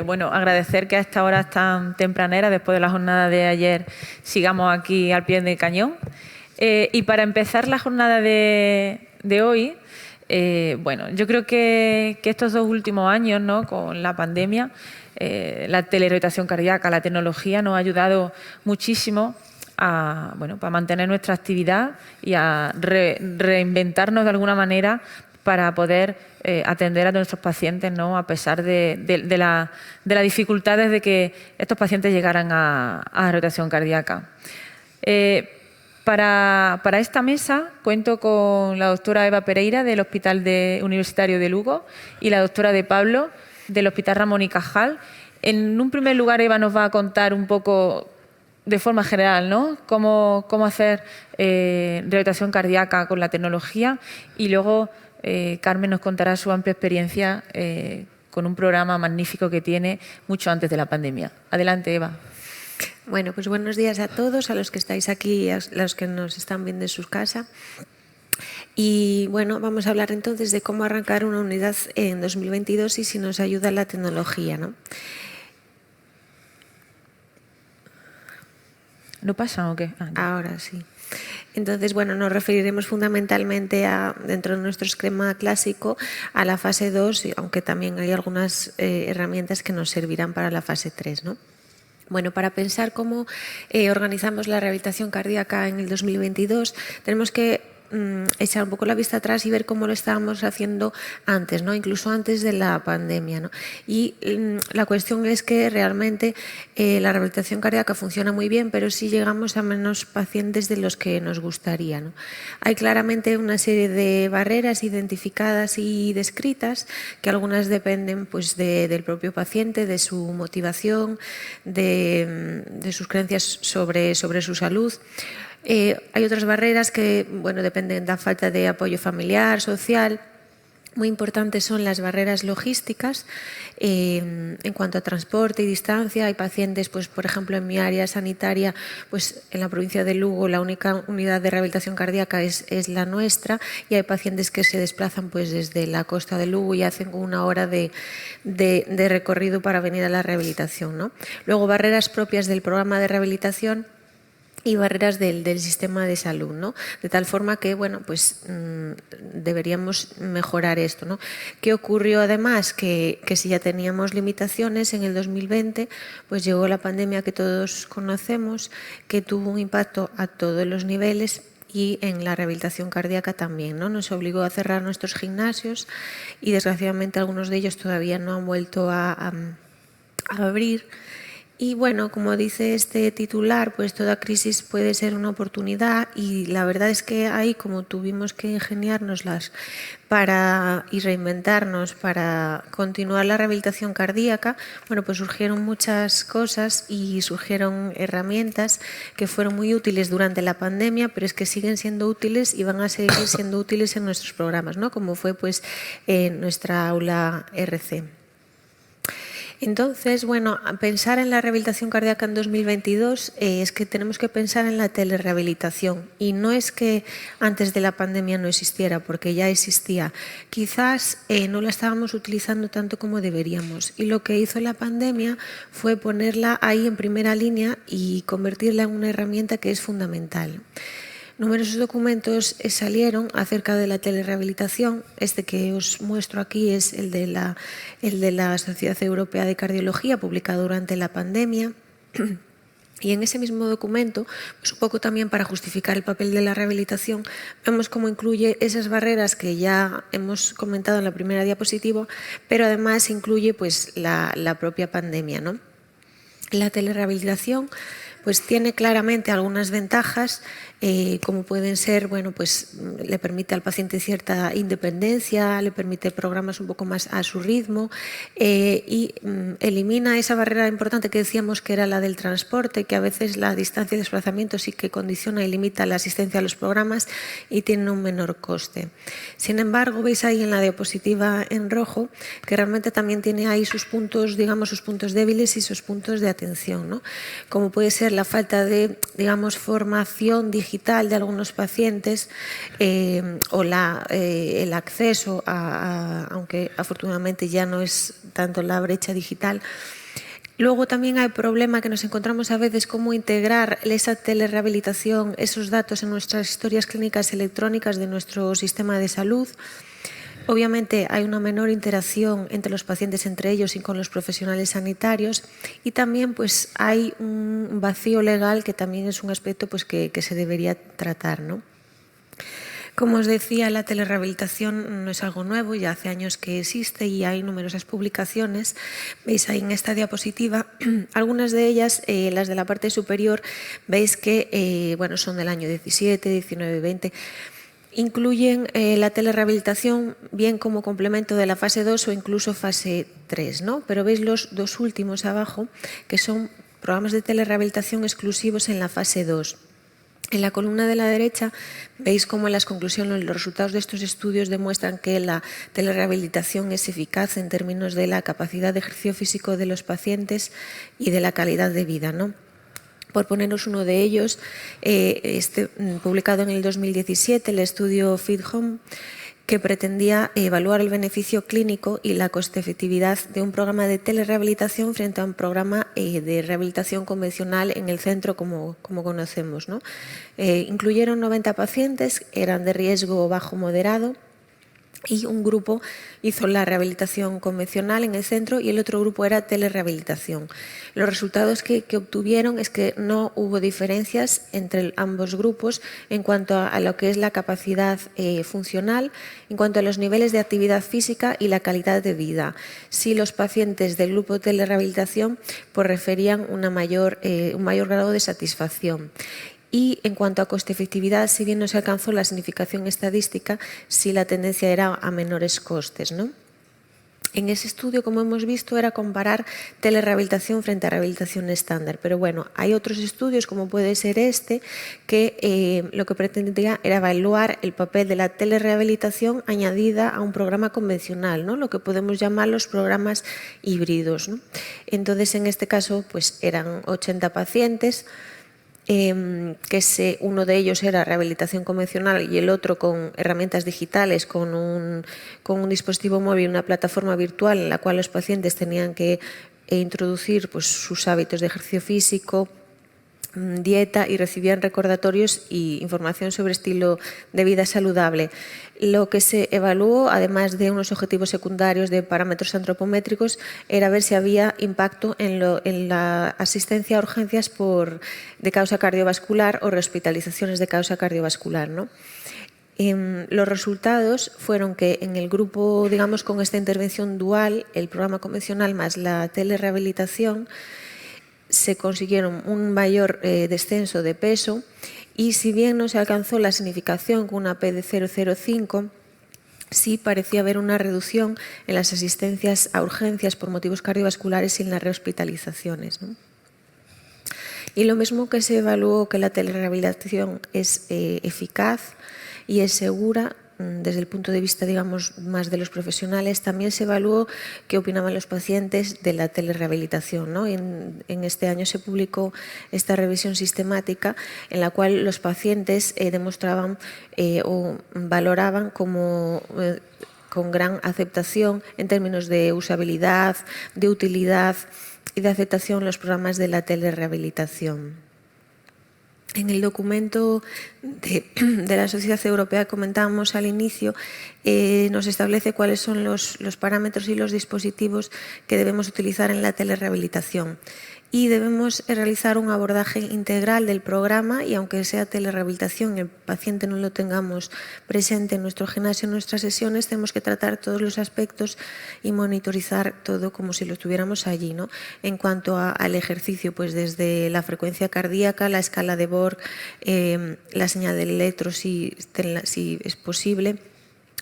Bueno, agradecer que a esta hora tan tempranera, después de la jornada de ayer, sigamos aquí al pie del cañón. Y para empezar la jornada de hoy, bueno, yo creo que estos 2 últimos años, ¿no?, con la pandemia, la telerehabilitación cardíaca, la tecnología nos ha ayudado muchísimo a, bueno, para mantener nuestra actividad y a reinventarnos de alguna manera para poder atender a nuestros pacientes, ¿no?, a pesar de las dificultades de que estos pacientes llegaran a rehabilitación cardíaca. Para esta mesa cuento con la doctora Eva Pereira del Hospital Universitario de Lugo y la doctora De Pablo del Hospital Ramón y Cajal. En un primer lugar, Eva nos va a contar un poco de forma general, ¿no?, cómo hacer rehabilitación cardíaca con la tecnología, y luego Carmen nos contará su amplia experiencia con un programa magnífico que tiene mucho antes de la pandemia. Adelante, Eva. Bueno, pues buenos días a todos, a los que estáis aquí y a los que nos están viendo en sus casas. Y bueno, vamos a hablar entonces de cómo arrancar una unidad en 2022 y si nos ayuda la tecnología, ¿no? ¿No pasa o qué? Ahora sí. Entonces, bueno, nos referiremos fundamentalmente dentro de nuestro esquema clásico a la fase 2, aunque también hay algunas herramientas que nos servirán para la fase 3, ¿no? Bueno, para pensar cómo organizamos la rehabilitación cardíaca en el 2022, tenemos que echar un poco la vista atrás y ver cómo lo estábamos haciendo antes, ¿no?, incluso antes de la pandemia, ¿no? Y la cuestión es que realmente la rehabilitación cardíaca funciona muy bien, pero sí llegamos a menos pacientes de los que nos gustaría, ¿no? Hay claramente una serie de barreras identificadas y descritas, que algunas dependen pues del propio paciente, de su motivación, de sus creencias sobre su salud. Hay otras barreras que, bueno, dependen de la falta de apoyo familiar, social. Muy importantes son las barreras logísticas en cuanto a transporte y distancia. Hay pacientes, pues por ejemplo, en mi área sanitaria, pues en la provincia de Lugo, la única unidad de rehabilitación cardíaca es la nuestra, y hay pacientes que se desplazan pues desde la costa de Lugo y hacen 1 hora de recorrido para venir a la rehabilitación, ¿no? Luego, barreras propias del programa de rehabilitación y barreras del sistema de salud, ¿no? De tal forma que, bueno, pues deberíamos mejorar esto, ¿no? ¿Qué ocurrió además? Que si ya teníamos limitaciones en el 2020, pues llegó la pandemia que todos conocemos, que tuvo un impacto a todos los niveles y en la rehabilitación cardíaca también, ¿no? Nos obligó a cerrar nuestros gimnasios y desgraciadamente algunos de ellos todavía no han vuelto a abrir. Y bueno, como dice este titular, pues toda crisis puede ser una oportunidad, y la verdad es que ahí, como tuvimos que ingeniárnoslas y reinventarnos para continuar la rehabilitación cardíaca, bueno, pues surgieron muchas cosas y surgieron herramientas que fueron muy útiles durante la pandemia, pero es que siguen siendo útiles y van a seguir siendo útiles en nuestros programas, ¿no? Como fue pues nuestra aula RC. Entonces, bueno, pensar en la rehabilitación cardíaca en 2022 es que tenemos que pensar en la telerehabilitación, y no es que antes de la pandemia no existiera, porque ya existía. Quizás no la estábamos utilizando tanto como deberíamos, y lo que hizo la pandemia fue ponerla ahí en primera línea y convertirla en una herramienta que es fundamental. Numerosos documentos salieron acerca de la telerehabilitación. Este que os muestro aquí es el de la Sociedad Europea de Cardiología, publicado durante la pandemia. Y en ese mismo documento, pues un poco también para justificar el papel de la rehabilitación, vemos cómo incluye esas barreras que ya hemos comentado en la primera diapositiva, pero además incluye pues la propia pandemia, ¿no? La telerehabilitación pues tiene claramente algunas ventajas, como pueden ser, bueno, pues le permite al paciente cierta independencia, le permite programas un poco más a su ritmo, y elimina esa barrera importante que decíamos, que era la del transporte, que a veces la distancia de desplazamiento sí que condiciona y limita la asistencia a los programas y tiene un menor coste. Sin embargo, veis ahí en la diapositiva en rojo que realmente también tiene ahí sus puntos, digamos, sus puntos débiles y sus puntos de atención, ¿no? Como puede ser la falta de, digamos, formación digital digital de algunos pacientes o el acceso aunque afortunadamente ya no es tanto la brecha digital. Luego también hay el problema que nos encontramos a veces cómo integrar esa telerehabilitación, esos datos en nuestras historias clínicas electrónicas de nuestro sistema de salud. Obviamente hay una menor interacción entre los pacientes entre ellos y con los profesionales sanitarios, y también pues hay un vacío legal que también es un aspecto pues que se debería tratar, ¿no? Como os decía, la telerehabilitación no es algo nuevo, ya hace años que existe y hay numerosas publicaciones. Veis ahí en esta diapositiva, algunas de ellas, las de la parte superior, veis que bueno, son del año 17, 19, 20. Incluyen la telerehabilitación bien como complemento de la fase 2 o incluso fase 3, ¿no? Pero veis los dos últimos abajo, que son programas de telerehabilitación exclusivos en la fase 2. En la columna de la derecha veis cómo en las conclusiones los resultados de estos estudios demuestran que la telerehabilitación es eficaz en términos de la capacidad de ejercicio físico de los pacientes y de la calidad de vida, ¿no? Por poneros uno de ellos, publicado en el 2017, el estudio Fit Home, que pretendía evaluar el beneficio clínico y la coste-efectividad de un programa de telerehabilitación frente a un programa de rehabilitación convencional en el centro como conocemos, ¿no? Incluyeron 90 pacientes, eran de riesgo bajo-moderado, y un grupo hizo la rehabilitación convencional en el centro y el otro grupo era telerehabilitación. Los resultados que obtuvieron es que no hubo diferencias entre ambos grupos en cuanto a lo que es la capacidad funcional, en cuanto a los niveles de actividad física y la calidad de vida. Sí, los pacientes del grupo de telerehabilitación pues, referían un mayor grado de satisfacción. Y en cuanto a coste-efectividad, si bien no se alcanzó la significación estadística, sí la tendencia era a menores costes, ¿no? En ese estudio, como hemos visto, era comparar telerehabilitación frente a rehabilitación estándar. Pero bueno, hay otros estudios, como puede ser este, que lo que pretendía era evaluar el papel de la telerehabilitación añadida a un programa convencional, ¿no? Lo que podemos llamar los programas híbridos, ¿no? Entonces, en este caso, pues eran 80 pacientes, que uno de ellos era rehabilitación convencional y el otro con herramientas digitales, con un dispositivo móvil, una plataforma virtual en la cual los pacientes tenían que introducir pues, sus hábitos de ejercicio físico, dieta, y recibían recordatorios y información sobre estilo de vida saludable. Lo que se evaluó, además de unos objetivos secundarios de parámetros antropométricos, era ver si había impacto en la asistencia a urgencias de causa cardiovascular o rehospitalizaciones de causa cardiovascular, ¿no? Los resultados fueron que en el grupo, digamos, con esta intervención dual, el programa convencional más la telerehabilitación, se consiguieron un mayor descenso de peso, y si bien no se alcanzó la significación con una P de 0,05, sí parecía haber una reducción en las asistencias a urgencias por motivos cardiovasculares y en las rehospitalizaciones, ¿no? Y lo mismo que se evaluó que la telerehabilitación es eficaz y es segura, desde el punto de vista, digamos, más de los profesionales, también se evaluó qué opinaban los pacientes de la telerehabilitación, ¿no? En este año se publicó esta revisión sistemática en la cual los pacientes demostraban o valoraban con gran aceptación en términos de usabilidad, de utilidad y de aceptación los programas de la telerehabilitación. En el documento de la Sociedad Europea, comentábamos al inicio, nos establece cuáles son los parámetros y los dispositivos que debemos utilizar en la telerehabilitación. Y debemos realizar un abordaje integral del programa, y aunque sea telerehabilitación, el paciente no lo tengamos presente en nuestro gimnasio, en nuestras sesiones, tenemos que tratar todos los aspectos y monitorizar todo como si lo tuviéramos allí, ¿no? En cuanto al ejercicio, pues desde la frecuencia cardíaca, la escala de Borg, la señal del electro, si es posible,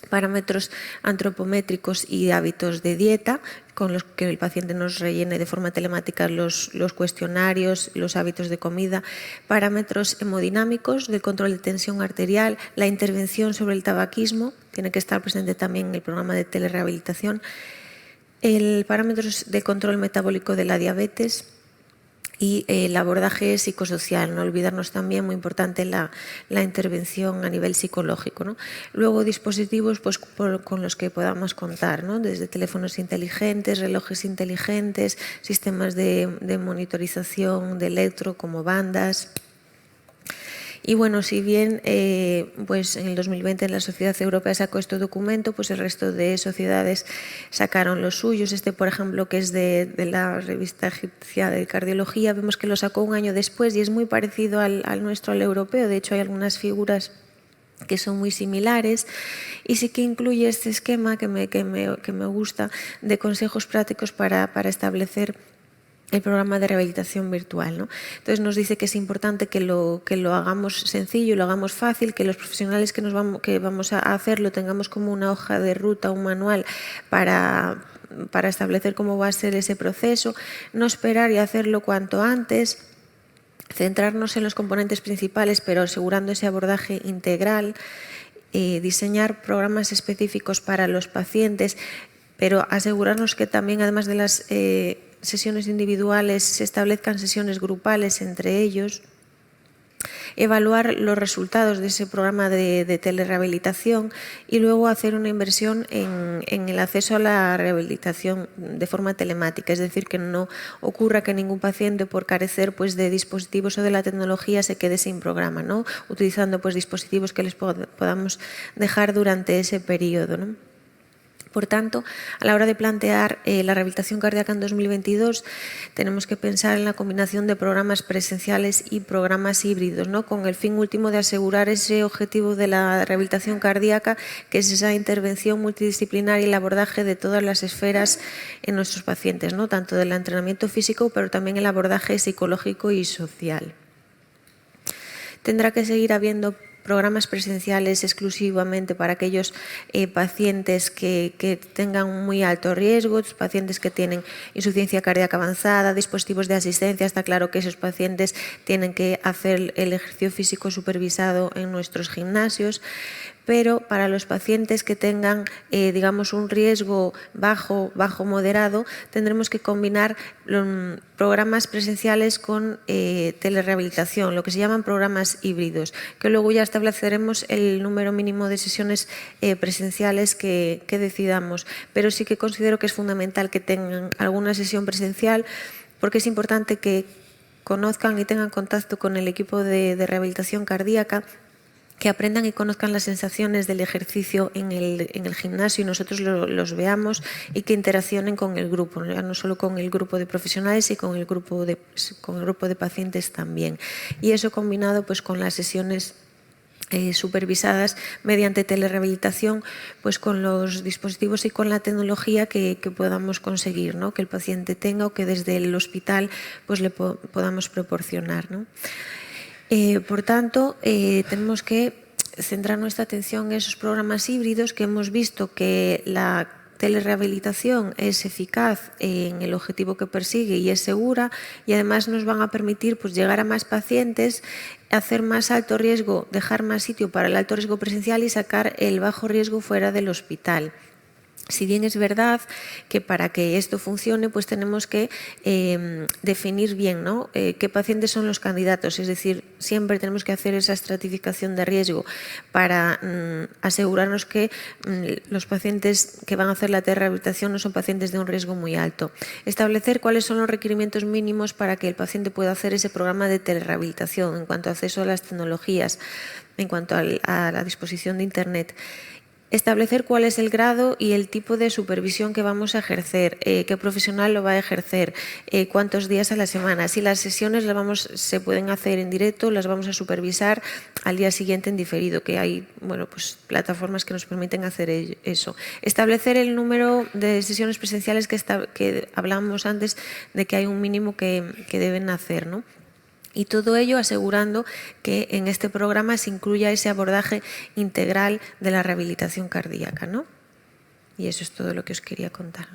parámetros antropométricos y hábitos de dieta, con los que el paciente nos rellene de forma telemática los cuestionarios, los hábitos de comida, parámetros hemodinámicos del control de tensión arterial, la intervención sobre el tabaquismo, tiene que estar presente también en el programa de telerehabilitación, el parámetros de control metabólico de la diabetes, y el abordaje psicosocial, no olvidarnos también, muy importante, la intervención a nivel psicológico, ¿no? Luego dispositivos pues, con los que podamos contar, ¿no? Desde teléfonos inteligentes, relojes inteligentes, sistemas de monitorización de electro como bandas. Y bueno, si bien pues en el 2020 la Sociedad Europea sacó este documento, pues el resto de sociedades sacaron los suyos. Este, por ejemplo, que es de la revista egipcia de cardiología, vemos que lo sacó un año después y es muy parecido al nuestro, al europeo. De hecho, hay algunas figuras que son muy similares y sí que incluye este esquema que me gusta de consejos prácticos para establecer el programa de rehabilitación virtual, ¿no? Entonces nos dice que es importante que lo hagamos sencillo, lo hagamos fácil, que los profesionales que vamos a hacerlo tengamos como una hoja de ruta, un manual para establecer cómo va a ser ese proceso, no esperar y hacerlo cuanto antes, centrarnos en los componentes principales pero asegurando ese abordaje integral, diseñar programas específicos para los pacientes, pero asegurarnos que también, además de las sesiones individuales, se establezcan sesiones grupales entre ellos, evaluar los resultados de ese programa de telerehabilitación y luego hacer una inversión en el acceso a la rehabilitación de forma telemática, es decir, que no ocurra que ningún paciente por carecer pues, de dispositivos o de la tecnología se quede sin programa, ¿no? Utilizando pues, dispositivos que les podamos dejar durante ese periodo, ¿no? Por tanto, a la hora de plantear la rehabilitación cardíaca en 2022, tenemos que pensar en la combinación de programas presenciales y programas híbridos, ¿no? Con el fin último de asegurar ese objetivo de la rehabilitación cardíaca, que es esa intervención multidisciplinar y el abordaje de todas las esferas en nuestros pacientes, ¿no? Tanto del entrenamiento físico, pero también el abordaje psicológico y social. Tendrá que seguir habiendo programas presenciales exclusivamente para aquellos pacientes que tengan muy alto riesgo, pacientes que tienen insuficiencia cardíaca avanzada, dispositivos de asistencia. Está claro que esos pacientes tienen que hacer el ejercicio físico supervisado en nuestros gimnasios, pero para los pacientes que tengan, digamos, un riesgo bajo moderado, tendremos que combinar programas presenciales con telerehabilitación, lo que se llaman programas híbridos, que luego ya estableceremos el número mínimo de sesiones presenciales que decidamos, pero sí que considero que es fundamental que tengan alguna sesión presencial, porque es importante que conozcan y tengan contacto con el equipo de rehabilitación cardíaca, que aprendan y conozcan las sensaciones del ejercicio en el gimnasio y nosotros los veamos, y que interaccionen con el grupo, no solo con el grupo de profesionales, sino con el grupo de pacientes también. Y eso combinado pues, con las sesiones supervisadas mediante telerehabilitación, pues con los dispositivos y con la tecnología que podamos conseguir, ¿no? Que el paciente tenga o que desde el hospital pues, le podamos proporcionar, ¿no? Por tanto, tenemos que centrar nuestra atención en esos programas híbridos, que hemos visto que la telerehabilitación es eficaz en el objetivo que persigue y es segura, y además nos van a permitir pues, llegar a más pacientes, hacer más alto riesgo, dejar más sitio para el alto riesgo presencial y sacar el bajo riesgo fuera del hospital. Si bien es verdad que para que esto funcione, pues tenemos que definir bien, ¿no? Qué pacientes son los candidatos, es decir, siempre tenemos que hacer esa estratificación de riesgo para asegurarnos que los pacientes que van a hacer la telerehabilitación no son pacientes de un riesgo muy alto. Establecer cuáles son los requerimientos mínimos para que el paciente pueda hacer ese programa de telerehabilitación en cuanto a acceso a las tecnologías, en cuanto a la disposición de Internet. Establecer cuál es el grado y el tipo de supervisión que vamos a ejercer, qué profesional lo va a ejercer, cuántos días a la semana. Si las sesiones se pueden hacer en directo, las vamos a supervisar al día siguiente en diferido, que hay pues, plataformas que nos permiten hacer eso. Establecer el número de sesiones presenciales que hablábamos antes de que hay un mínimo que deben hacer, ¿no? Y todo ello asegurando que en este programa se incluya ese abordaje integral de la rehabilitación cardíaca, ¿no? Y eso es todo lo que os quería contar.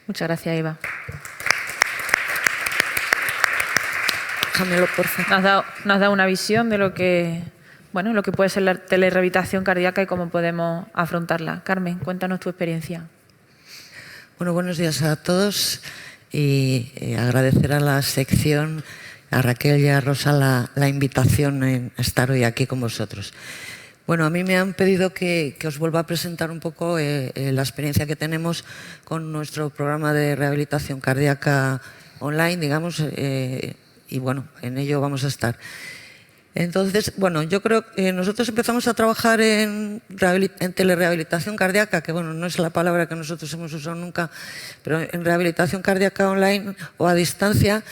Muchas gracias, Eva. Déjamelo, por favor. Nos has dado una visión de lo que puede ser la telerehabilitación cardíaca y cómo podemos afrontarla. Carmen, cuéntanos tu experiencia. Bueno, buenos días a todos. y agradecer a la sección, a Raquel y a Rosa la invitación a estar hoy aquí con vosotros. Bueno, a mí me han pedido que os vuelva a presentar un poco la experiencia que tenemos con nuestro programa de rehabilitación cardíaca online, digamos, y bueno, en ello vamos a estar. Entonces, bueno, yo creo que nosotros empezamos a trabajar en telerehabilitación cardíaca, que bueno, no es la palabra que nosotros hemos usado nunca, pero en rehabilitación cardíaca online o a distancia,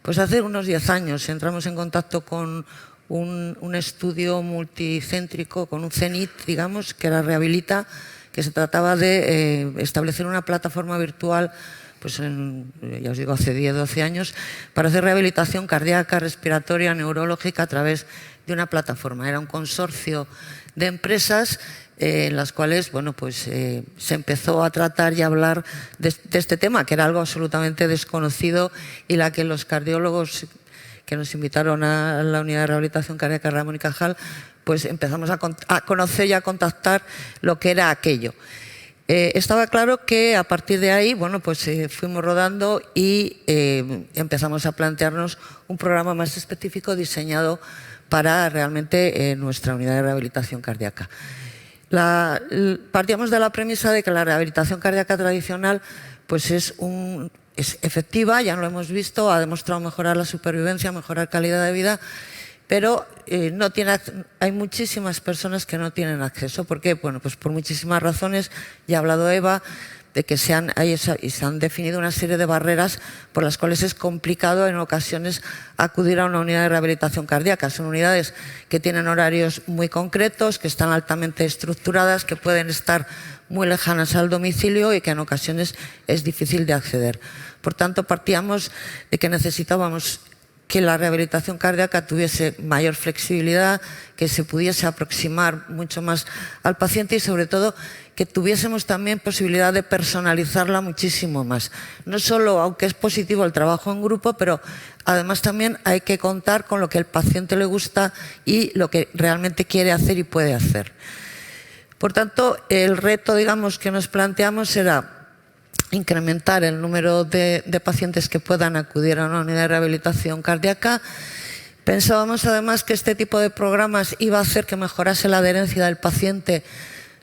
pues hace unos 10 años entramos en contacto con un estudio multicéntrico, con un CENIT, digamos, que era Rehabilita, que se trataba de establecer una plataforma virtual, pues ya os digo, hace 10, 12 años, para hacer rehabilitación cardíaca, respiratoria, neurológica a través de una plataforma. Era un consorcio de empresas en las cuales, bueno, pues se empezó a tratar y a hablar de este tema, que era algo absolutamente desconocido y la que los cardiólogos que nos invitaron a la unidad de rehabilitación cardíaca Ramón y Cajal, pues empezamos a conocer y a contactar lo que era aquello. Estaba claro que a partir de ahí, bueno, pues fuimos rodando y empezamos a plantearnos un programa más específico diseñado para realmente nuestra unidad de rehabilitación cardíaca. Partíamos de la premisa de que la rehabilitación cardíaca tradicional pues es efectiva, ya lo hemos visto, ha demostrado mejorar la supervivencia, mejorar calidad de vida, pero hay muchísimas personas que no tienen acceso. ¿Por qué? Bueno, pues por muchísimas razones. Ya ha hablado Eva de que se han definido una serie de barreras por las cuales es complicado en ocasiones acudir a una unidad de rehabilitación cardíaca. Son unidades que tienen horarios muy concretos, que están altamente estructuradas, que pueden estar muy lejanas al domicilio y que en ocasiones es difícil de acceder. Por tanto, partíamos de que necesitábamos que la rehabilitación cardíaca tuviese mayor flexibilidad, que se pudiese aproximar mucho más al paciente y sobre todo que tuviésemos también posibilidad de personalizarla muchísimo más. No solo, aunque es positivo el trabajo en grupo, pero además también hay que contar con lo que al paciente le gusta y lo que realmente quiere hacer y puede hacer. Por tanto, el reto, digamos, que nos planteamos era incrementar el número de pacientes que puedan acudir a una unidad de rehabilitación cardíaca. Pensábamos además que este tipo de programas iba a hacer que mejorase la adherencia del paciente,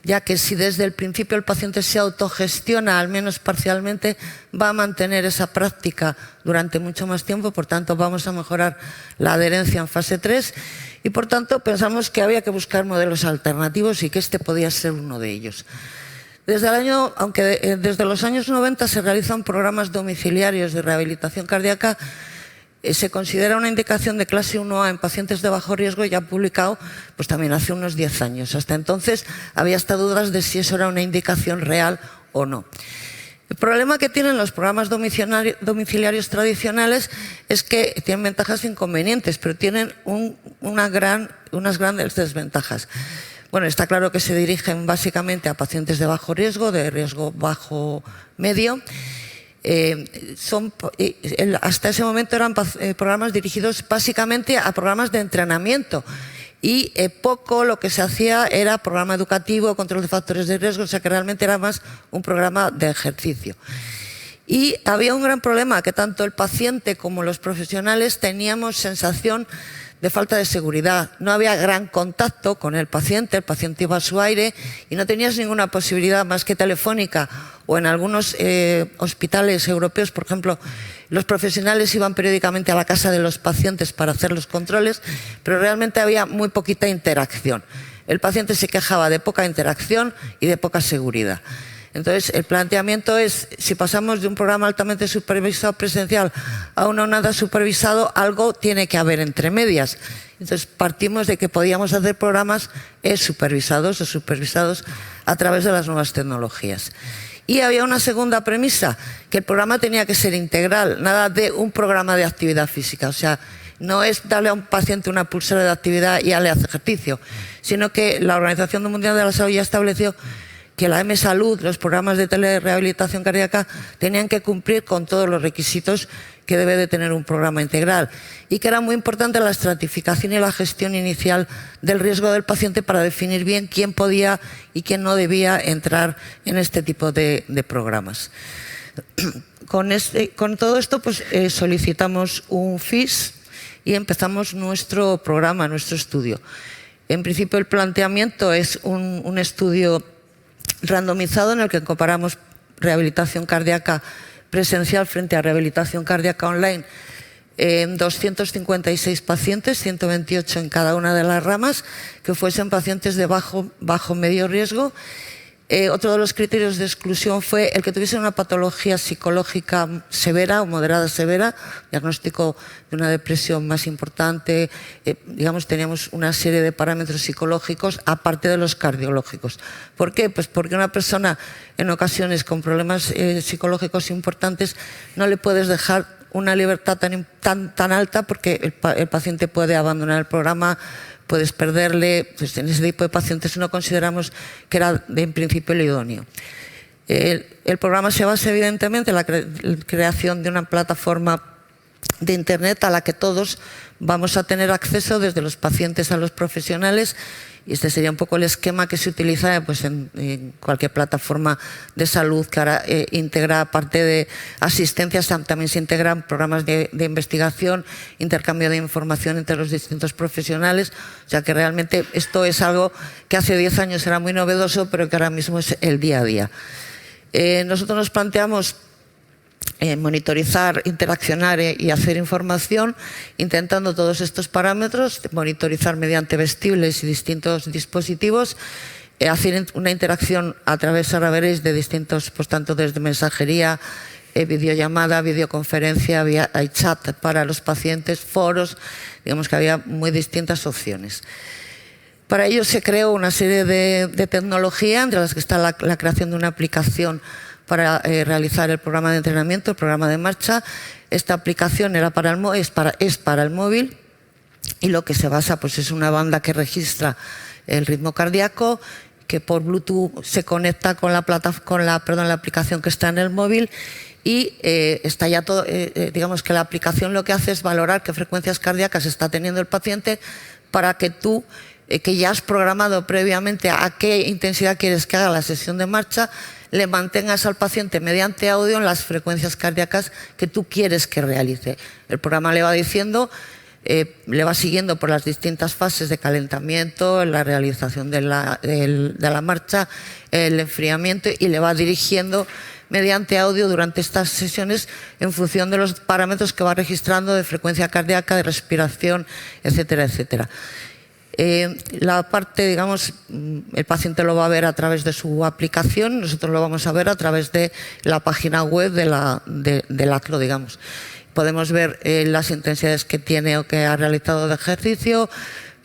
ya que si desde el principio el paciente se autogestiona, al menos parcialmente, va a mantener esa práctica durante mucho más tiempo. Por tanto, vamos a mejorar la adherencia en fase 3 y por tanto pensamos que había que buscar modelos alternativos y que este podía ser uno de ellos. Desde los años 90 se realizan programas domiciliarios de rehabilitación cardíaca, se considera una indicación de clase 1A en pacientes de bajo riesgo y ya publicado pues también hace unos 10 años. Hasta entonces había hasta dudas de si eso era una indicación real o no. El problema que tienen los programas domiciliarios tradicionales es que tienen ventajas e inconvenientes, pero tienen unas grandes desventajas. Bueno, está claro que se dirigen básicamente a pacientes de bajo riesgo, de riesgo bajo-medio. Hasta ese momento eran programas dirigidos básicamente a programas de entrenamiento y poco lo que se hacía era programa educativo, control de factores de riesgo, o sea que realmente era más un programa de ejercicio. Y había un gran problema, que tanto el paciente como los profesionales teníamos sensación de falta de seguridad. No había gran contacto con el paciente iba a su aire y no tenías ninguna posibilidad más que telefónica o en algunos hospitales europeos, por ejemplo, los profesionales iban periódicamente a la casa de los pacientes para hacer los controles, pero realmente había muy poquita interacción. El paciente se quejaba de poca interacción y de poca seguridad. Entonces, el planteamiento es, si pasamos de un programa altamente supervisado presencial a uno nada supervisado, algo tiene que haber entre medias. Entonces, partimos de que podíamos hacer programas supervisados a través de las nuevas tecnologías. Y había una segunda premisa, que el programa tenía que ser integral, nada de un programa de actividad física. O sea, no es darle a un paciente una pulsera de actividad y ya le hace ejercicio, sino que la Organización Mundial de la Salud ya estableció que la M-Salud, los programas de telerehabilitación cardíaca, tenían que cumplir con todos los requisitos que debe de tener un programa integral y que era muy importante la estratificación y la gestión inicial del riesgo del paciente para definir bien quién podía y quién no debía entrar en este tipo de programas. con todo esto pues, solicitamos un FIS y empezamos nuestro programa, nuestro estudio. En principio el planteamiento es un estudio randomizado en el que comparamos rehabilitación cardíaca presencial frente a rehabilitación cardíaca online en 256 pacientes, 128 en cada una de las ramas, que fuesen pacientes de bajo medio riesgo. Otro de los criterios de exclusión fue el que tuviese una patología psicológica severa o moderada severa, diagnóstico de una depresión más importante, digamos, teníamos una serie de parámetros psicológicos aparte de los cardiológicos. ¿Por qué? Pues porque una persona en ocasiones con problemas psicológicos importantes no le puedes dejar una libertad tan alta porque el paciente puede abandonar el programa, puedes perderle. Pues en ese tipo de pacientes no consideramos que era en principio el idóneo. El programa se basa evidentemente en la creación de una plataforma de Internet a la que todos vamos a tener acceso, desde los pacientes a los profesionales, y este sería un poco el esquema que se utiliza pues, en cualquier plataforma de salud que ahora integra, aparte de asistencias, también se integran programas de investigación, intercambio de información entre los distintos profesionales. O sea que realmente esto es algo que hace 10 años era muy novedoso, pero que ahora mismo es el día a día. Nosotros nos planteamos monitorizar, interaccionar y hacer información, intentando todos estos parámetros, monitorizar mediante vestibles y distintos dispositivos, hacer una interacción a través, ahora veréis, de distintos, pues tanto desde mensajería, videollamada, videoconferencia, vía iChat para los pacientes, foros, digamos que había muy distintas opciones. Para ello se creó una serie de tecnología, entre las que está la creación de una aplicación para realizar el programa de entrenamiento, el programa de marcha. Esta aplicación es para el móvil, y lo que se basa pues, es una banda que registra el ritmo cardíaco, que por Bluetooth se conecta con la aplicación que está en el móvil, y está ya todo, digamos que la aplicación lo que hace es valorar qué frecuencias cardíacas está teniendo el paciente para que tú, que ya has programado previamente a qué intensidad quieres que haga la sesión de marcha, le mantengas al paciente mediante audio en las frecuencias cardíacas que tú quieres que realice. El programa le va diciendo, le va siguiendo por las distintas fases de calentamiento, la realización de la marcha, el enfriamiento, y le va dirigiendo mediante audio durante estas sesiones en función de los parámetros que va registrando de frecuencia cardíaca, de respiración, etcétera, etcétera. La parte, digamos, el paciente lo va a ver a través de su aplicación, nosotros lo vamos a ver a través de la página web del ACLO, digamos. Podemos ver las intensidades que tiene o que ha realizado de ejercicio,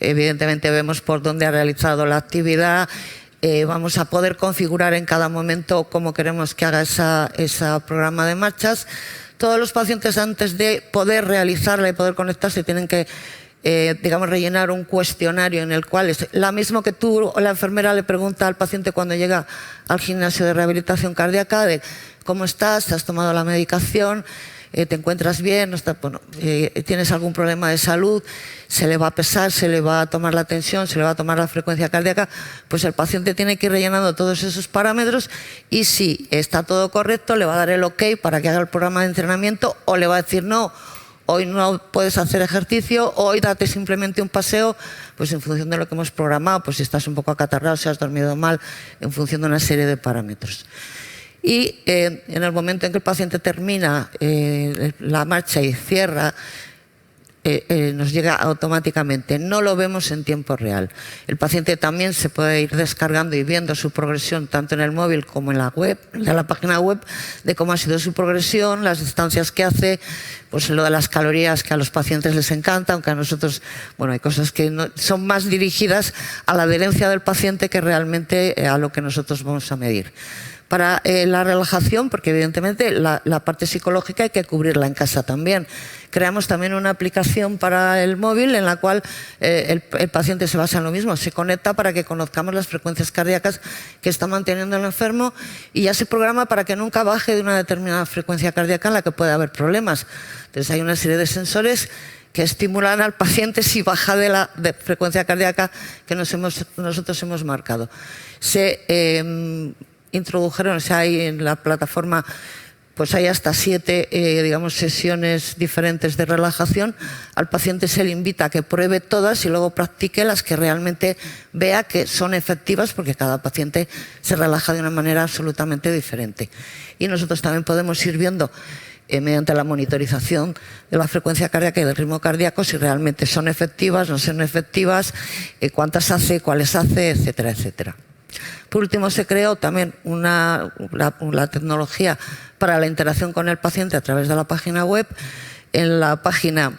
evidentemente vemos por dónde ha realizado la actividad, vamos a poder configurar en cada momento cómo queremos que haga ese programa de marchas. Todos los pacientes, antes de poder realizarla y poder conectarse, tienen que digamos, rellenar un cuestionario en el cual es la mismo que tú o la enfermera le pregunta al paciente cuando llega al gimnasio de rehabilitación cardíaca, de cómo estás, has tomado la medicación, te encuentras bien, bueno, tienes algún problema de salud, se le va a pesar, se le va a tomar la tensión, se le va a tomar la frecuencia cardíaca. Pues el paciente tiene que ir rellenando todos esos parámetros, y si está todo correcto le va a dar el OK para que haga el programa de entrenamiento, o le va a decir no, hoy no puedes hacer ejercicio, hoy date simplemente un paseo, pues en función de lo que hemos programado, pues si estás un poco acatarrado, si has dormido mal, en función de una serie de parámetros. Y en el momento en que el paciente termina la marcha y cierra, nos llega automáticamente, no lo vemos en tiempo real. El paciente también se puede ir descargando y viendo su progresión tanto en el móvil como en la web, en la página web, de cómo ha sido su progresión, las distancias que hace, pues lo de las calorías, que a los pacientes les encanta, aunque a nosotros, bueno, hay cosas que son más dirigidas a la adherencia del paciente que realmente a lo que nosotros vamos a medir. Para la relajación, porque evidentemente la parte psicológica hay que cubrirla en casa también. Creamos también una aplicación para el móvil en la cual el paciente se basa en lo mismo, se conecta para que conozcamos las frecuencias cardíacas que está manteniendo el enfermo, y ya se programa para que nunca baje de una determinada frecuencia cardíaca en la que puede haber problemas. Entonces hay una serie de sensores que estimulan al paciente si baja de la frecuencia cardíaca que nosotros hemos marcado. Se introdujeron, o sea, hay en la plataforma pues hay hasta 7 digamos, sesiones diferentes de relajación. Al paciente se le invita a que pruebe todas y luego practique las que realmente vea que son efectivas, porque cada paciente se relaja de una manera absolutamente diferente. Y nosotros también podemos ir viendo mediante la monitorización de la frecuencia cardíaca y del ritmo cardíaco si realmente son efectivas, no son efectivas, cuántas hace, cuáles hace, etcétera, etcétera. Por último, se creó también la tecnología para la interacción con el paciente a través de la página web. En la página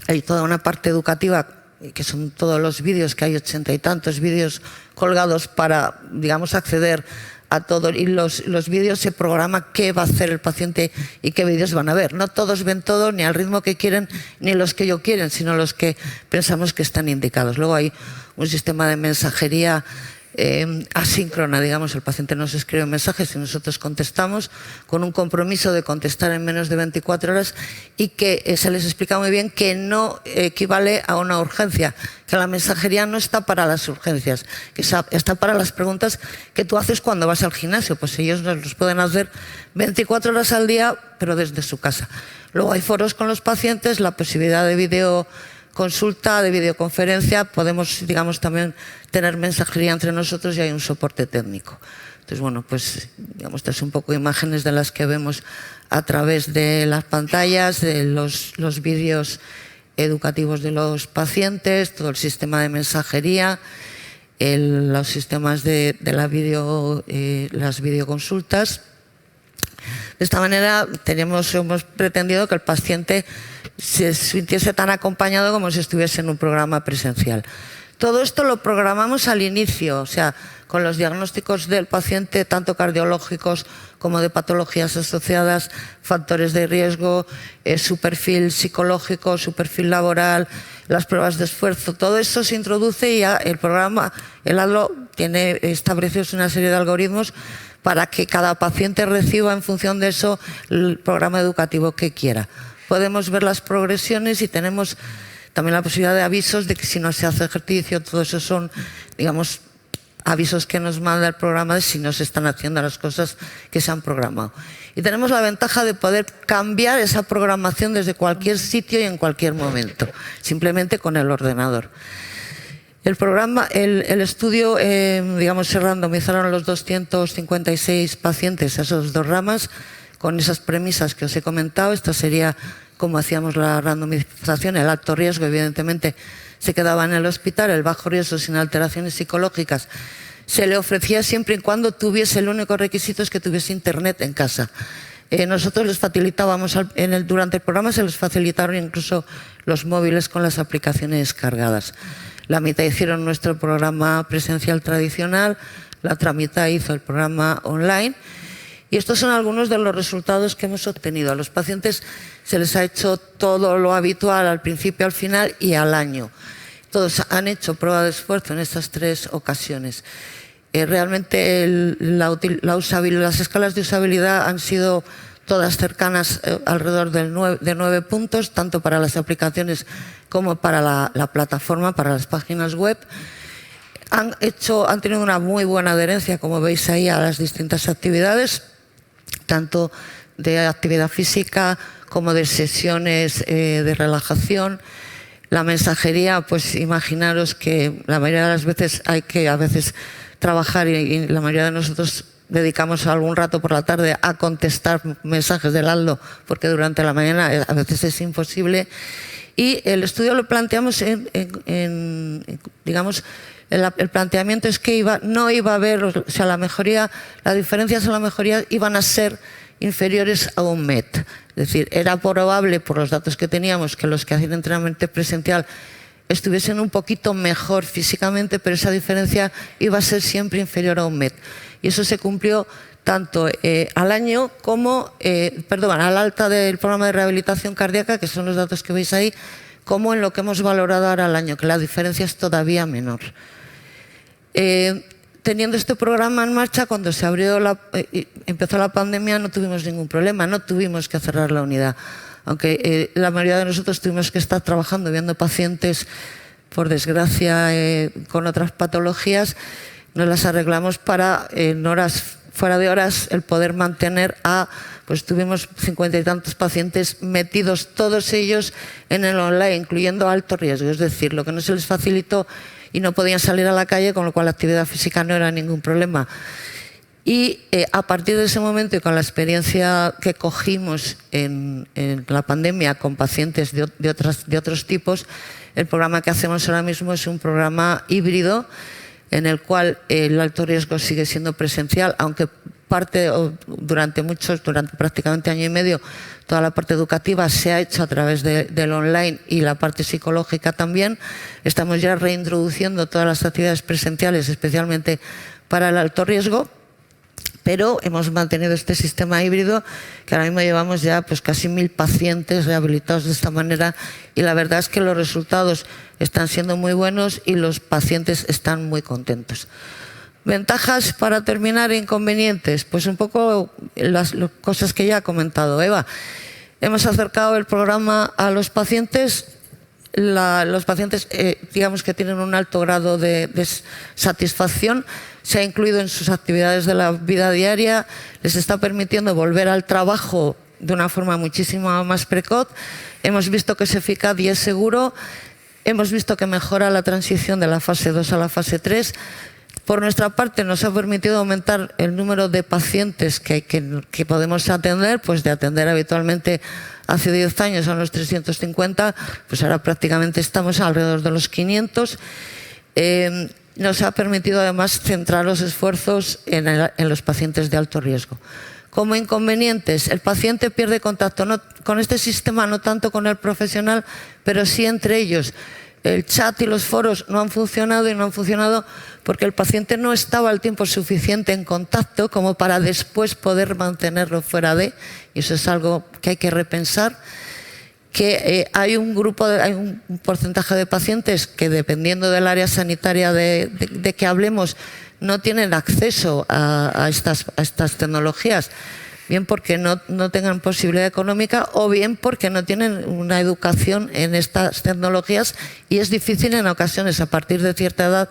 hay toda una parte educativa, que son todos los vídeos, que hay 80 y tantos vídeos colgados para, digamos, acceder a todo. Y los vídeos se programa qué va a hacer el paciente y qué vídeos van a ver. No todos ven todo, ni al ritmo que quieren, ni los que ellos quieren, sino los que pensamos que están indicados. Luego hay un sistema de mensajería asíncrona, digamos, el paciente nos escribe mensajes y nosotros contestamos con un compromiso de contestar en menos de 24 horas y que se les explica muy bien que no equivale a una urgencia, que la mensajería no está para las urgencias, que está para las preguntas que tú haces cuando vas al gimnasio, pues ellos nos los pueden hacer 24 horas al día, pero desde su casa. Luego hay foros con los pacientes, la posibilidad de videoconsulta, de videoconferencia, podemos, digamos, también tener mensajería entre nosotros y hay un soporte técnico. Entonces, bueno, pues, digamos, estas son un poco imágenes de las que vemos a través de las pantallas, de los vídeos educativos de los pacientes, todo el sistema de mensajería, los sistemas de las videoconsultas. De esta manera hemos pretendido que el paciente se sintiese tan acompañado como si estuviese en un programa presencial. Todo esto lo programamos al inicio, o sea, con los diagnósticos del paciente, tanto cardiológicos como de patologías asociadas, factores de riesgo, su perfil psicológico, su perfil laboral, las pruebas de esfuerzo. Todo eso se introduce y ya el programa, el ADLO, tiene establecidos una serie de algoritmos para que cada paciente reciba en función de eso el programa educativo que quiera. Podemos ver las progresiones y tenemos también la posibilidad de avisos de que si no se hace ejercicio, todo eso son, digamos, avisos que nos manda el programa de si no se están haciendo las cosas que se han programado. Y tenemos la ventaja de poder cambiar esa programación desde cualquier sitio y en cualquier momento, simplemente con el ordenador. El programa, el estudio, digamos, se randomizaron los 256 pacientes a esas 2 ramas con esas premisas que os he comentado. Esta sería como hacíamos la randomización. El alto riesgo, evidentemente, se quedaba en el hospital. El bajo riesgo, sin alteraciones psicológicas, se le ofrecía siempre y cuando tuviese, el único requisito es que tuviese internet en casa. Nosotros les facilitábamos, durante el programa se les facilitaron incluso los móviles con las aplicaciones cargadas. La mitad hicieron nuestro programa presencial tradicional, la otra mitad hizo el programa online. Y estos son algunos de los resultados que hemos obtenido. A los pacientes se les ha hecho todo lo habitual al principio, al final y al año. Todos han hecho prueba de esfuerzo en estas 3 ocasiones. Realmente las escalas de usabilidad han sido todas cercanas, alrededor de 9 puntos, tanto para las aplicaciones como para la plataforma, para las páginas web. Han tenido una muy buena adherencia, como veis ahí, a las distintas actividades, tanto de actividad física como de sesiones de relajación. La mensajería, pues imaginaros que la mayoría de las veces hay que trabajar y la mayoría de nosotros dedicamos algún rato por la tarde a contestar mensajes del ADLO porque durante la mañana a veces es imposible. Y el estudio lo planteamos digamos, el planteamiento es que no iba a haber, o sea, las diferencias en la mejoría iban a ser inferiores a un MET. Es decir, era probable, por los datos que teníamos, que los que hacían entrenamiento presencial estuviesen un poquito mejor físicamente, pero esa diferencia iba a ser siempre inferior a un MET. Y eso se cumplió tanto al año como, al alta del programa de rehabilitación cardíaca, que son los datos que veis ahí, como en lo que hemos valorado ahora al año, que la diferencia es todavía menor. Teniendo este programa en marcha, cuando se empezó la pandemia, no tuvimos ningún problema, no tuvimos que cerrar la unidad. Aunque la mayoría de nosotros tuvimos que estar trabajando, viendo pacientes, por desgracia, con otras patologías, nos las arreglamos para en horas fuera de horas, el poder mantener pues tuvimos 50 y tantos pacientes metidos, todos ellos en el online, incluyendo alto riesgo, es decir, lo que no se les facilitó y no podían salir a la calle, con lo cual la actividad física no era ningún problema. Y a partir de ese momento y con la experiencia que cogimos en la pandemia con pacientes de otros tipos, el programa que hacemos ahora mismo es un programa híbrido en el cual el alto riesgo sigue siendo presencial, aunque durante prácticamente año y medio, toda la parte educativa se ha hecho a través del online y la parte psicológica también. Estamos ya reintroduciendo todas las actividades presenciales, especialmente para el alto riesgo, pero hemos mantenido este sistema híbrido que ahora mismo llevamos ya pues casi 1000 pacientes rehabilitados de esta manera, y la verdad es que los resultados están siendo muy buenos y los pacientes están muy contentos. Ventajas, para terminar, e inconvenientes, pues un poco las cosas que ya ha comentado Eva. Hemos acercado el programa a los pacientes. Los pacientes, digamos que tienen un alto grado de satisfacción, se ha incluido en sus actividades de la vida diaria, les está permitiendo volver al trabajo de una forma muchísimo más precoz. Hemos visto que es eficaz y es seguro. Hemos visto que mejora la transición de la fase 2 a la fase 3. Por nuestra parte, nos ha permitido aumentar el número de pacientes que podemos atender, pues de atender habitualmente hace 10 años a unos 350, pues ahora prácticamente estamos alrededor de los 500. Nos ha permitido además centrar los esfuerzos en los pacientes de alto riesgo. Como inconvenientes, el paciente pierde contacto con este sistema, no tanto con el profesional, pero sí entre ellos. El chat y los foros no han funcionado, y no han funcionado porque el paciente no estaba el tiempo suficiente en contacto como para después poder mantenerlo fuera de, y eso es algo que hay que repensar. Que hay un porcentaje de pacientes que, dependiendo del área sanitaria de que hablemos, no tienen acceso a estas tecnologías, bien porque no tengan posibilidad económica o bien porque no tienen una educación en estas tecnologías, y es difícil en ocasiones a partir de cierta edad,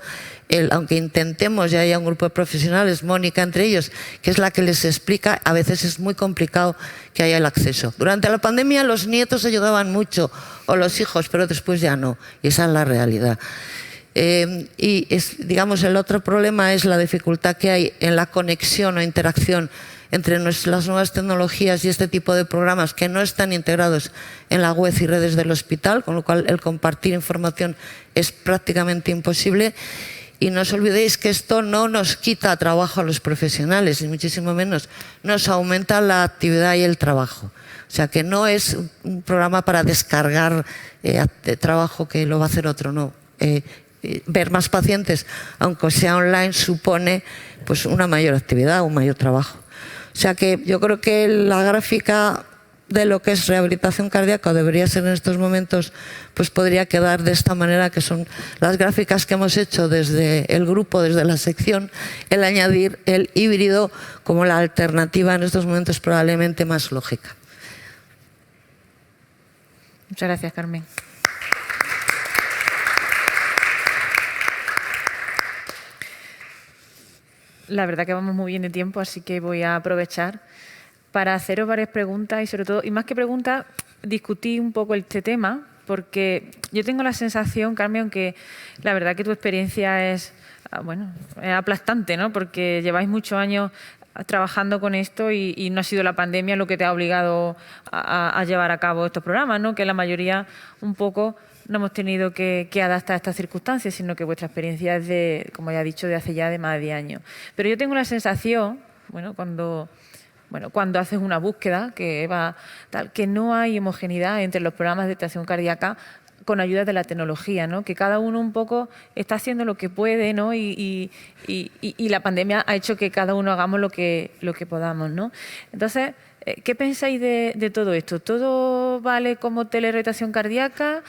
aunque intentemos, ya haya un grupo de profesionales, Mónica entre ellos, que es la que les explica, a veces es muy complicado que haya el acceso. Durante la pandemia los nietos ayudaban mucho, o los hijos, pero después ya no, y esa es la realidad. Digamos, el otro problema es la dificultad que hay en la conexión o interacción entre las nuevas tecnologías y este tipo de programas que no están integrados en la web y redes del hospital, con lo cual el compartir información es prácticamente imposible. Y no os olvidéis que esto no nos quita trabajo a los profesionales, ni muchísimo menos, nos aumenta la actividad y el trabajo. O sea que no es un programa para descargar trabajo que lo va a hacer otro, no. Ver más pacientes, aunque sea online, supone pues una mayor actividad, un mayor trabajo. O sea que yo creo que la gráfica de lo que es rehabilitación cardíaca, o debería ser en estos momentos, pues podría quedar de esta manera, que son las gráficas que hemos hecho desde el grupo, desde la sección, el añadir el híbrido como la alternativa en estos momentos probablemente más lógica. Muchas gracias, Carmen. La verdad que vamos muy bien de tiempo, así que voy a aprovechar para haceros varias preguntas y, sobre todo, y más que preguntas, discutir un poco este tema, porque yo tengo la sensación, Carmen, aunque la verdad que tu experiencia es, bueno, es aplastante, ¿no? Porque lleváis muchos años trabajando con esto y no ha sido la pandemia lo que te ha obligado a llevar a cabo estos programas, ¿no? Que la mayoría un poco no hemos tenido que adaptar a estas circunstancias, sino que vuestra experiencia es de, como ya he dicho, de hace ya de más de 10 años. Pero yo tengo la sensación, cuando haces una búsqueda que no hay homogeneidad entre los programas de detección cardíaca con ayuda de la tecnología, ¿no? Que cada uno un poco está haciendo lo que puede, ¿no? Y la pandemia ha hecho que cada uno hagamos lo que podamos, ¿no? Entonces, ¿qué pensáis de todo esto? ¿Todo vale como telerehabilitación cardíaca?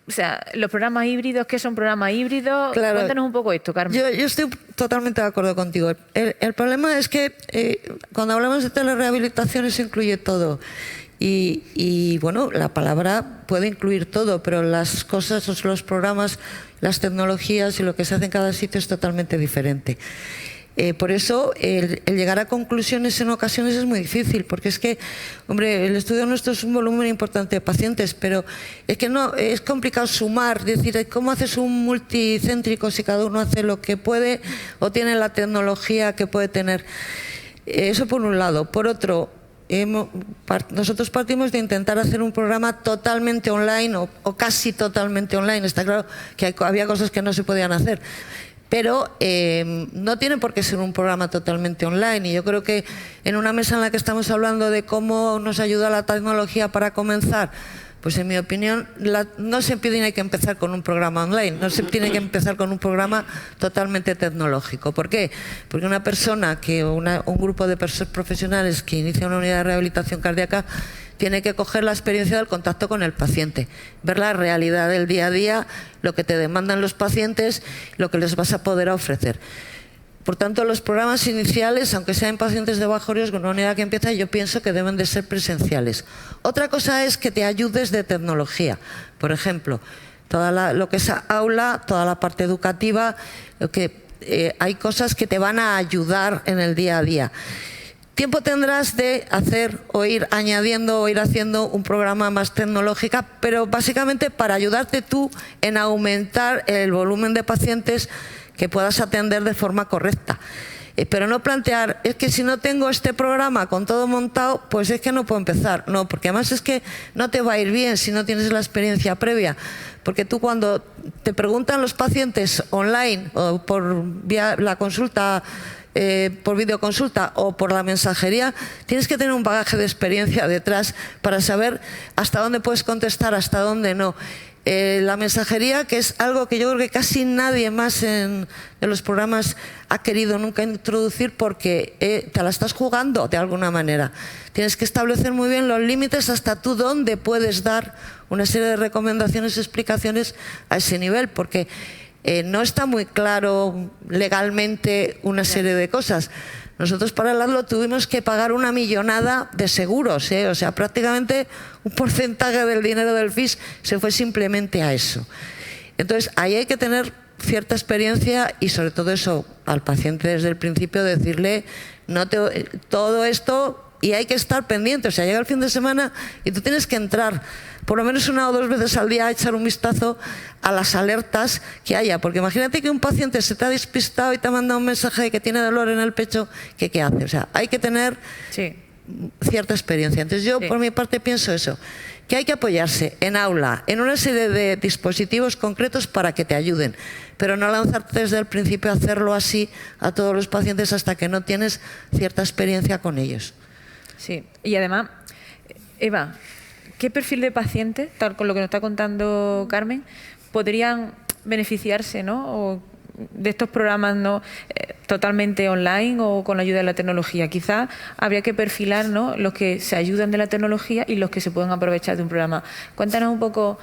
O sea, los programas híbridos, ¿qué son programas híbridos? Claro. Cuéntanos un poco esto, Carmen. Yo estoy totalmente de acuerdo contigo. El problema es que cuando hablamos de telerehabilitación eso incluye todo. Y bueno, la palabra puede incluir todo, pero las cosas, los programas, las tecnologías y lo que se hace en cada sitio es totalmente diferente. Por eso el llegar a conclusiones en ocasiones es muy difícil, porque es que, hombre, el estudio nuestro es un volumen importante de pacientes, pero es que no, es complicado sumar, decir, ¿cómo haces un multicéntrico si cada uno hace lo que puede o tiene la tecnología que puede tener? Eso por un lado. Por otro, nosotros partimos de intentar hacer un programa totalmente online o casi totalmente online. Está claro que había cosas que no se podían hacer, pero no tiene por qué ser un programa totalmente online. Y yo creo que en una mesa en la que estamos hablando de cómo nos ayuda la tecnología para comenzar, pues en mi opinión no se tiene que empezar con un programa online, no se tiene que empezar con un programa totalmente tecnológico. ¿Por qué? Porque una persona, un grupo de personas profesionales que inicia una unidad de rehabilitación cardíaca tiene que coger la experiencia del contacto con el paciente, ver la realidad del día a día, lo que te demandan los pacientes, lo que les vas a poder ofrecer. Por tanto, los programas iniciales, aunque sean pacientes de bajo riesgo, en una unidad que empieza, yo pienso que deben de ser presenciales. Otra cosa es que te ayudes de tecnología. Por ejemplo, lo que es aula, toda la parte educativa, hay cosas que te van a ayudar en el día a día. Tiempo tendrás de hacer o ir añadiendo o ir haciendo un programa más tecnológico, pero básicamente para ayudarte tú en aumentar el volumen de pacientes que puedas atender de forma correcta. Pero no plantear, es que si no tengo este programa con todo montado, pues es que no puedo empezar. No, porque además es que no te va a ir bien si no tienes la experiencia previa. Porque tú cuando te preguntan los pacientes online o por vía la consulta, por videoconsulta o por la mensajería, tienes que tener un bagaje de experiencia detrás para saber hasta dónde puedes contestar, hasta dónde no. La mensajería, que es algo que yo creo que casi nadie más en los programas ha querido nunca introducir, porque te la estás jugando de alguna manera. Tienes que establecer muy bien los límites hasta tú dónde puedes dar una serie de recomendaciones y explicaciones a ese nivel, porque no está muy claro legalmente una serie de cosas. Nosotros para hablarlo tuvimos que pagar una millonada de seguros, o sea, prácticamente un porcentaje del dinero del FIS se fue simplemente a eso. Entonces, ahí hay que tener cierta experiencia y sobre todo eso, al paciente desde el principio decirle todo esto, y hay que estar pendiente. O sea, llega el fin de semana y tú tienes que entrar por lo menos 1 o 2 veces al día a echar un vistazo a las alertas que haya. Porque imagínate que un paciente se te ha despistado y te ha mandado un mensaje de que tiene dolor en el pecho, ¿qué hace? O sea, hay que tener cierta experiencia. Entonces yo por mi parte pienso eso, que hay que apoyarse en aula, en una serie de dispositivos concretos para que te ayuden, pero no lanzarte desde el principio a hacerlo así a todos los pacientes hasta que no tienes cierta experiencia con ellos. Sí, y además, Eva, ¿qué perfil de pacientes, tal con lo que nos está contando Carmen, podrían beneficiarse, ¿no?, de estos programas, ¿no?, totalmente online o con la ayuda de la tecnología? Quizás habría que perfilar, ¿no?, los que se ayudan de la tecnología y los que se pueden aprovechar de un programa. Cuéntanos un poco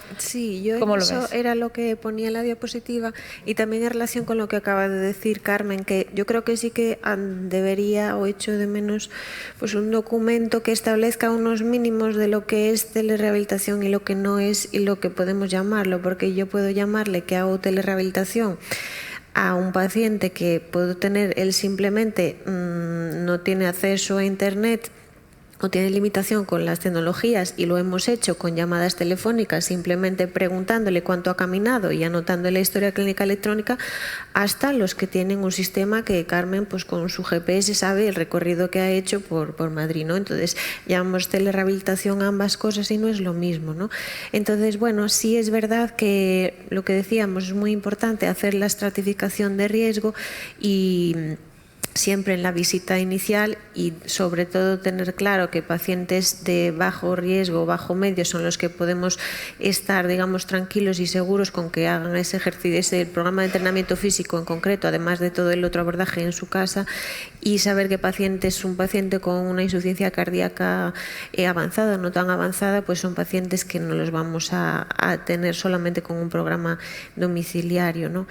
cómo lo ves. Eso era lo que ponía en la diapositiva, y también en relación con lo que acaba de decir Carmen, que yo creo que sí que debería, o echo de menos, pues un documento que establezca unos mínimos de lo que es telerehabilitación y lo que no es, y lo que podemos llamarlo, porque yo puedo llamarle que hago telerehabilitación a un paciente que puedo tener, él simplemente no tiene acceso a internet o tiene limitación con las tecnologías, y lo hemos hecho con llamadas telefónicas, simplemente preguntándole cuánto ha caminado y anotando la historia clínica electrónica, hasta los que tienen un sistema que Carmen, pues con su GPS sabe el recorrido que ha hecho por Madrid, ¿no? Entonces llamamos telerehabilitación a ambas cosas y no es lo mismo, ¿no? Entonces, bueno, sí es verdad que lo que decíamos es muy importante hacer la estratificación de riesgo, y siempre en la visita inicial, y sobre todo tener claro que pacientes de bajo riesgo o bajo medio son los que podemos estar, digamos, tranquilos y seguros con que hagan ese ejercicio, ese programa de entrenamiento físico en concreto, además de todo el otro abordaje en su casa, y saber que es un paciente con una insuficiencia cardíaca avanzada o no tan avanzada, pues son pacientes que no los vamos a tener solamente con un programa domiciliario, ¿no?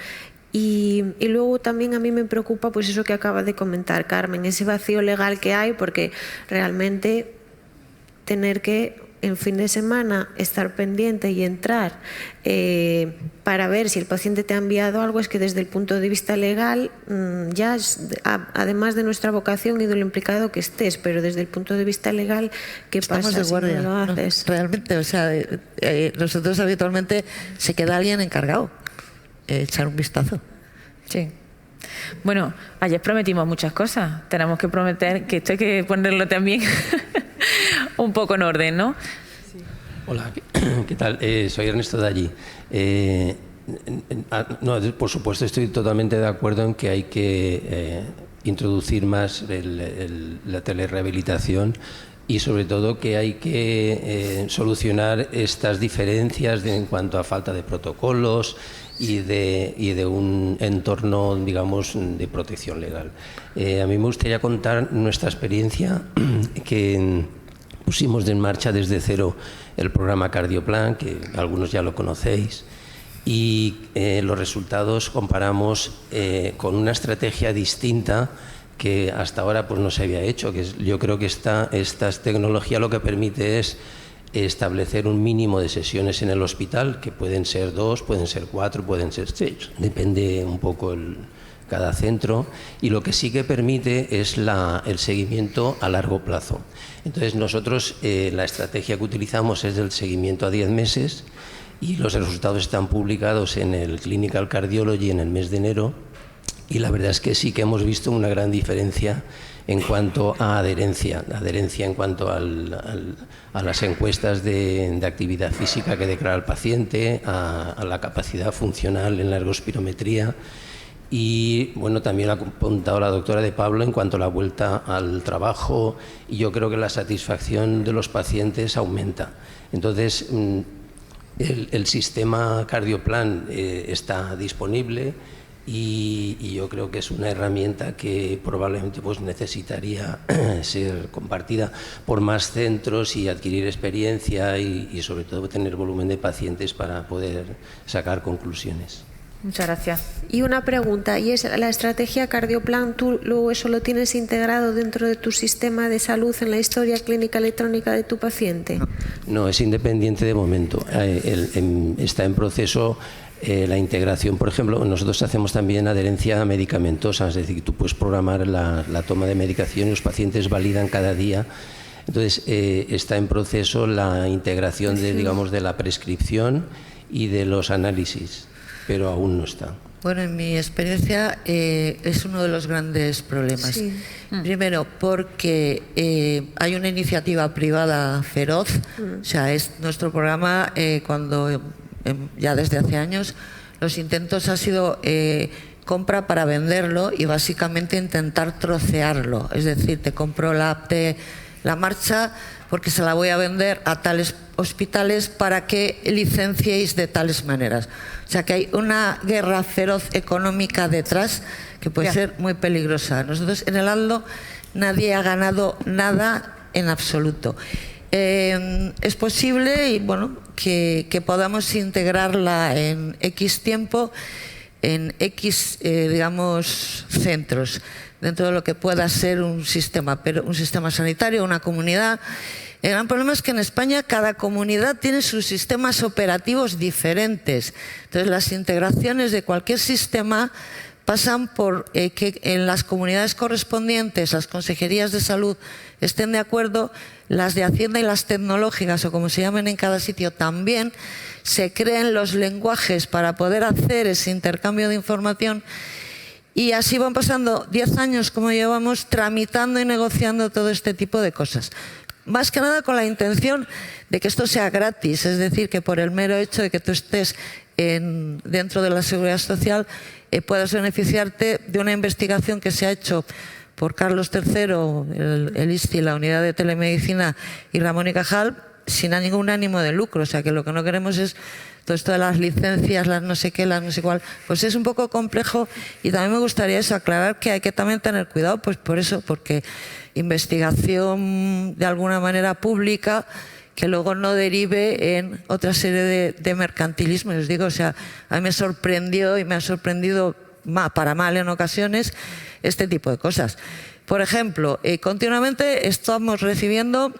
Y luego también a mí me preocupa, pues eso que acaba de comentar Carmen, ese vacío legal que hay, porque realmente tener que en fin de semana estar pendiente y entrar para ver si el paciente te ha enviado algo, es que desde el punto de vista legal ya además de nuestra vocación y de lo implicado que estés, pero desde el punto de vista legal, ¿qué Estamos pasa de guardia, si no lo haces? ¿no? Realmente, o sea, nosotros habitualmente se queda alguien encargado, echar un vistazo. Sí. Bueno, ayer prometimos muchas cosas. Tenemos que prometer que esto hay que ponerlo también un poco en orden, ¿no? Hola, ¿qué tal? Soy Ernesto de allí. No, por supuesto, estoy totalmente de acuerdo en que hay que introducir más la telerehabilitación y sobre todo que hay que solucionar estas diferencias en cuanto a falta de protocolos y de un entorno, digamos, de protección legal. A mí me gustaría contar nuestra experiencia que pusimos en marcha desde cero el programa Cardioplan, que algunos ya lo conocéis, y los resultados comparamos con una estrategia distinta que hasta ahora pues no se había hecho. Yo creo que esta tecnología lo que permite es establecer un mínimo de sesiones en el hospital, que pueden ser 2, pueden ser 4, pueden ser 6, depende un poco cada centro, y lo que sí que permite es el seguimiento a largo plazo. Entonces nosotros la estrategia que utilizamos es el seguimiento a 10 meses y los resultados están publicados en el Clinical Cardiology en el mes de enero, y la verdad es que sí que hemos visto una gran diferencia en cuanto a adherencia en cuanto a las encuestas de actividad física que declara el paciente, a la capacidad funcional en la ergospirometría y, bueno, también ha apuntado la doctora de Pablo en cuanto a la vuelta al trabajo, y yo creo que la satisfacción de los pacientes aumenta. Entonces, el sistema Cardioplan está disponible. Y yo creo que es una herramienta que probablemente pues necesitaría ser compartida por más centros y adquirir experiencia y sobre todo tener volumen de pacientes para poder sacar conclusiones. Muchas gracias. Y una pregunta, ¿y es la estrategia Cardioplan, tú eso lo tienes integrado dentro de tu sistema de salud en la historia clínica electrónica de tu paciente? No, es independiente de momento. Está en proceso la integración. Por ejemplo, nosotros hacemos también adherencia medicamentosa, es decir, tú puedes programar la toma de medicación y los pacientes validan cada día. Entonces, está en proceso la integración de la prescripción y de los análisis, pero aún no está. Bueno, en mi experiencia es uno de los grandes problemas. Sí. Primero, porque hay una iniciativa privada feroz, o sea, es nuestro programa cuando ya desde hace años los intentos ha sido compra para venderlo y básicamente intentar trocearlo, es decir, te compro la app de La Marcha porque se la voy a vender a tales hospitales para que licenciéis de tales maneras. O sea que hay una guerra feroz económica detrás que puede ser muy peligrosa. Nosotros en el ALDO nadie ha ganado nada en absoluto. Es posible y bueno que podamos integrarla en X tiempo en X digamos centros dentro de lo que pueda ser un sistema sanitario, una comunidad. El gran problema es que en España cada comunidad tiene sus sistemas operativos diferentes. Entonces las integraciones de cualquier sistema pasan por que en las comunidades correspondientes las consejerías de salud estén de acuerdo, las de Hacienda y las tecnológicas, o como se llamen en cada sitio, también se creen los lenguajes para poder hacer ese intercambio de información, y así van pasando 10 años como llevamos tramitando y negociando todo este tipo de cosas. Más que nada con la intención de que esto sea gratis, es decir, que por el mero hecho de que tú estés dentro de la seguridad social puedas beneficiarte de una investigación que se ha hecho por Carlos III, el ISTI, la Unidad de Telemedicina, y Ramón y Cajal, sin ningún ánimo de lucro. O sea que lo que no queremos es todo esto de las licencias, las no sé qué, las no sé cuál. Pues es un poco complejo, y también me gustaría eso, aclarar que hay que también tener cuidado, pues por eso, porque investigación de alguna manera pública que luego no derive en otra serie de mercantilismo. Os digo, o sea, a mí me sorprendió y me ha sorprendido para mal en ocasiones este tipo de cosas. Por ejemplo, continuamente estamos recibiendo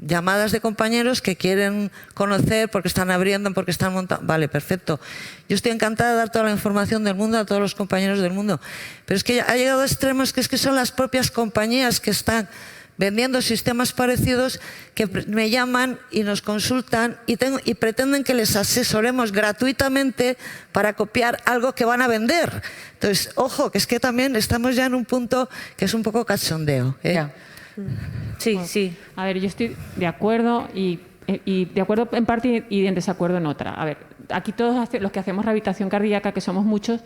llamadas de compañeros que quieren conocer porque están abriendo, porque están montando. Vale, perfecto. Yo estoy encantada de dar toda la información del mundo a todos los compañeros del mundo. Pero es que ha llegado a extremos que es que son las propias compañías que están vendiendo sistemas parecidos que me llaman y nos consultan y pretenden que les asesoremos gratuitamente para copiar algo que van a vender. Entonces, ojo, que es que también estamos ya en un punto que es un poco cachondeo, ¿eh? Ya. Sí, sí. A ver, yo estoy de acuerdo y de acuerdo en parte y en desacuerdo en otra. A ver, aquí todos los que hacemos rehabilitación cardíaca, que somos muchos,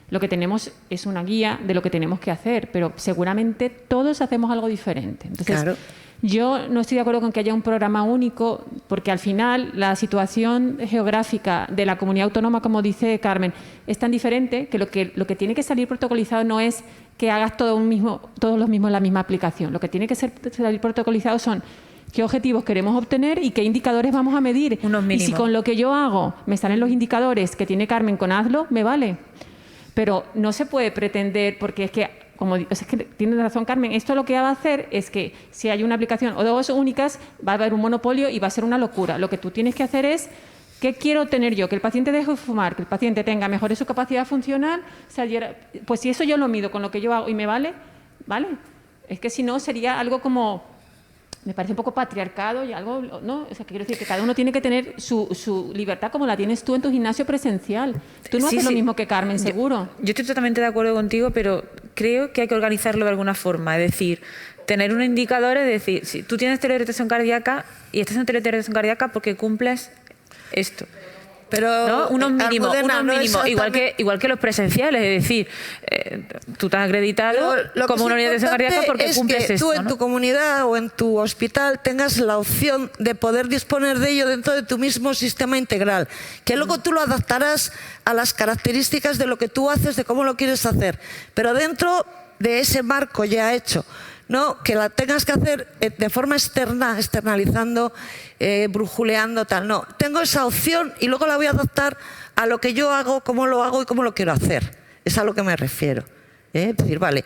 lo que tenemos es una guía de lo que tenemos que hacer, pero seguramente todos hacemos algo diferente. Entonces, Claro. Yo no estoy de acuerdo con que haya un programa único, porque al final la situación geográfica de la comunidad autónoma, como dice Carmen, es tan diferente que lo que tiene que salir protocolizado no es que hagas todos los mismos la misma aplicación. Lo que tiene que salir protocolizado son qué objetivos queremos obtener y qué indicadores vamos a medir. Unos y mínimos. si con lo que yo hago me salen los indicadores que tiene Carmen con Hazlo, me vale. Pero no se puede pretender, porque es que, es que tiene razón Carmen, esto lo que va a hacer es que si hay una aplicación o dos únicas, va a haber un monopolio y va a ser una locura. Lo que tú tienes que hacer es, ¿qué quiero tener yo? Que el paciente deje de fumar, que el paciente mejore su capacidad funcional. Pues si eso yo lo mido con lo que yo hago y me vale, ¿vale? Es que si no sería algo como... Me parece un poco patriarcado y algo, ¿no? O sea, que quiero decir que cada uno tiene que tener su libertad como la tienes tú en tu gimnasio presencial. Tú no haces lo mismo que Carmen, seguro. Yo estoy totalmente de acuerdo contigo, pero creo que hay que organizarlo de alguna forma. Es decir, tener un indicador, es decir, si tú tienes telerretención cardíaca y estás en telerretención cardíaca porque cumples esto. Pero, ¿no? Unos mínimos, Almudena, no igual que los presenciales, es decir, tú te has acreditado como una unidad de atención cardíaca porque es cumples que esto, tú en ¿no? tu comunidad o en tu hospital tengas la opción de poder disponer de ello dentro de tu mismo sistema integral, que luego tú lo adaptarás a las características de lo que tú haces, de cómo lo quieres hacer, pero dentro de ese marco ya hecho. No, que la tengas que hacer de forma externa, externalizando, brujuleando, tal. No, tengo esa opción y luego la voy a adaptar a lo que yo hago, cómo lo hago y cómo lo quiero hacer. Es a lo que me refiero. Es decir, vale,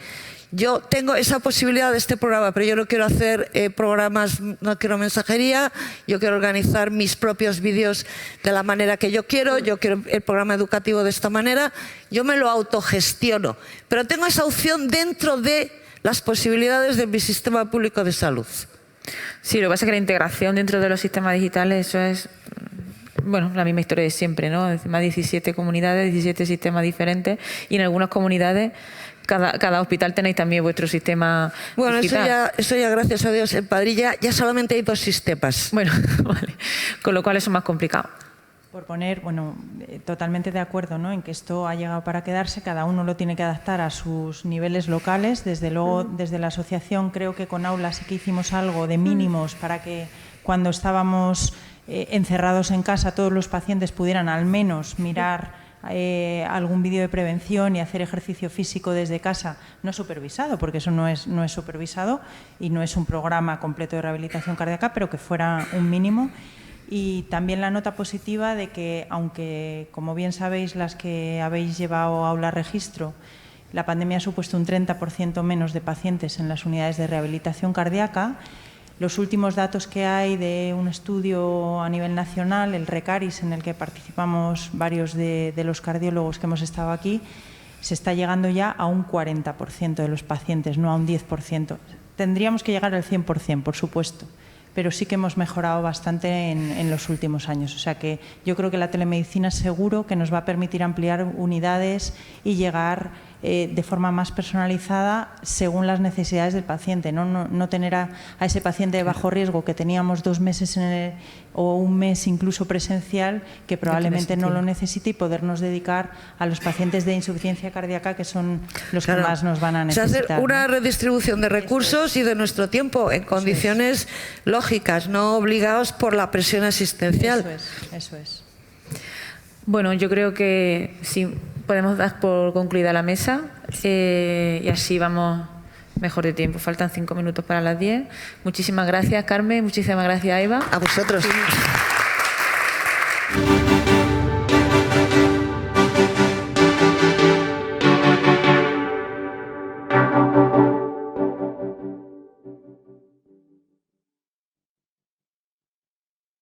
yo tengo esa posibilidad de este programa, pero yo no quiero hacer programas, no quiero mensajería, yo quiero organizar mis propios vídeos de la manera que yo quiero el programa educativo de esta manera, yo me lo autogestiono. Pero tengo esa opción dentro de las posibilidades de mi sistema público de salud. Sí, lo que pasa es que la integración dentro de los sistemas digitales, eso es, bueno, la misma historia de siempre, ¿no? Más 17 comunidades, 17 sistemas diferentes y en algunas comunidades cada hospital tenéis también vuestro sistema digital. Eso ya gracias a Dios, en Padrilla ya solamente hay 2 sistemas. Bueno, vale. Con lo cual eso es más complicado. Por poner, bueno, totalmente de acuerdo, ¿no?, en que esto ha llegado para quedarse, cada uno lo tiene que adaptar a sus niveles locales. Desde luego, desde la asociación creo que con Aula sí que hicimos algo de mínimos para que cuando estábamos encerrados en casa todos los pacientes pudieran al menos mirar algún vídeo de prevención y hacer ejercicio físico desde casa, no supervisado, porque eso no es supervisado y no es un programa completo de rehabilitación cardíaca, pero que fuera un mínimo. Y también la nota positiva de que, aunque, como bien sabéis, las que habéis llevado Aula Registro, la pandemia ha supuesto un 30% menos de pacientes en las unidades de rehabilitación cardíaca, los últimos datos que hay de un estudio a nivel nacional, el RECARIS, en el que participamos varios de los cardiólogos que hemos estado aquí, se está llegando ya a un 40% de los pacientes, no a un 10%. Tendríamos que llegar al 100%, por supuesto, pero sí que hemos mejorado bastante en los últimos años. O sea que yo creo que la telemedicina seguro que nos va a permitir ampliar unidades y llegar de forma más personalizada según las necesidades del paciente. No tener a ese paciente de bajo riesgo que teníamos 2 meses o un mes incluso presencial, que probablemente no lo necesite, y podernos dedicar a los pacientes de insuficiencia cardíaca, que son los que más nos van a necesitar. Hacer una redistribución de recursos y de nuestro tiempo en condiciones lógicas, no obligados por la presión asistencial. Eso es. Bueno, yo creo que sí, podemos dar por concluida la mesa y así vamos mejor de tiempo. Faltan 5 minutos para las 10. Muchísimas gracias, Carmen. Muchísimas gracias, Eva. A vosotros. Sí.